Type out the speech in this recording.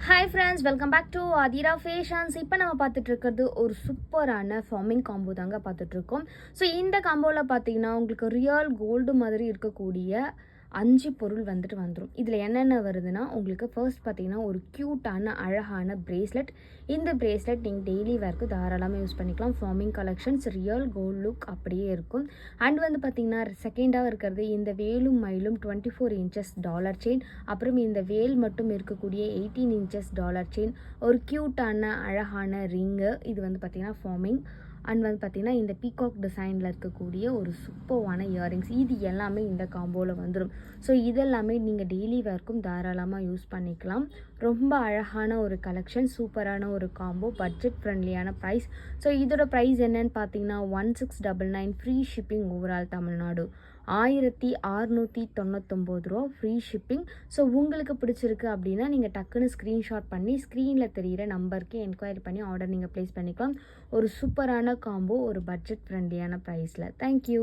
Hi friends, welcome back to Athira fashions. இப்போ நம்ம பார்த்துட்டு இருக்கிறது ஒரு சூப்பரான ஃபார்மிங் காம்போ தாங்க பார்த்துட்ருக்கோம். ஸோ இந்த காம்போவில் பார்த்தீங்கன்னா உங்களுக்கு ரியல் கோல்டு மாதிரி இருக்கக்கூடிய 5 பொருள் வந்துடும். இதில் என்னென்ன வருதுன்னா, உங்களுக்கு ஃபர்ஸ்ட் பார்த்தீங்கன்னா ஒரு க்யூட்டான அழகான பிரேஸ்லெட். இந்த பிரேஸ்லெட் நீங்கள் டெய்லி வேர்க்கு தாராளமாக யூஸ் பண்ணிக்கலாம். Farming collections real gold look அப்படியே இருக்கும். அண்ட் பார்த்தீங்கன்னா செகண்டாக இருக்கிறது இந்த வேலும் மயிலும் 24 இன்ச்சஸ் டாலர் செயின். அப்புறம் இந்த வேல் மட்டும் இருக்கக்கூடிய 18 இன்ச்சஸ் டாலர் செயின். ஒரு க்யூட்டான அழகான ரிங்கு. இது பார்த்தீங்கன்னா ஃபார்மிங். அண்ட் பார்த்தீங்கன்னா இந்த பீகாக் டிசைனில் இருக்கக்கூடிய ஒரு சூப்பரான இயரிங்ஸ். இது எல்லாமே இந்த காம்போவில் வந்துடும். ஸோ இதெல்லாமே நீங்கள் டெய்லி வேர்க்கும் தாராளமாக யூஸ் பண்ணிக்கலாம். ரொம்ப அழகான ஒரு கலெக்ஷன், சூப்பரான ஒரு காம்போ, பட்ஜெட் ஃப்ரெண்ட்லியான ப்ரைஸ். ஸோ இதோட ப்ரைஸ் என்னன்னு பார்த்தீங்கன்னா 1699 ஃப்ரீ ஷிப்பிங் ஓவரால் தமிழ்நாடு. 1699 ரூபா ஃப்ரீ ஷிப்பிங். ஸோ உங்களுக்கு பிடிச்சிருக்கு அப்படின்னா நீங்கள் டக்குன்னு ஸ்க்ரீன்ஷாட் பண்ணி ஸ்க்ரீனில் தெரிகிற நம்பருக்கு என்கொயரி பண்ணி ஆர்டர் நீங்கள் ப்ளேஸ் பண்ணிக்கலாம். ஒரு சூப்பரான காம்போ, ஒரு பட்ஜெட் ஃப்ரெண்ட்லியான ப்ரைஸில். தேங்க்யூ.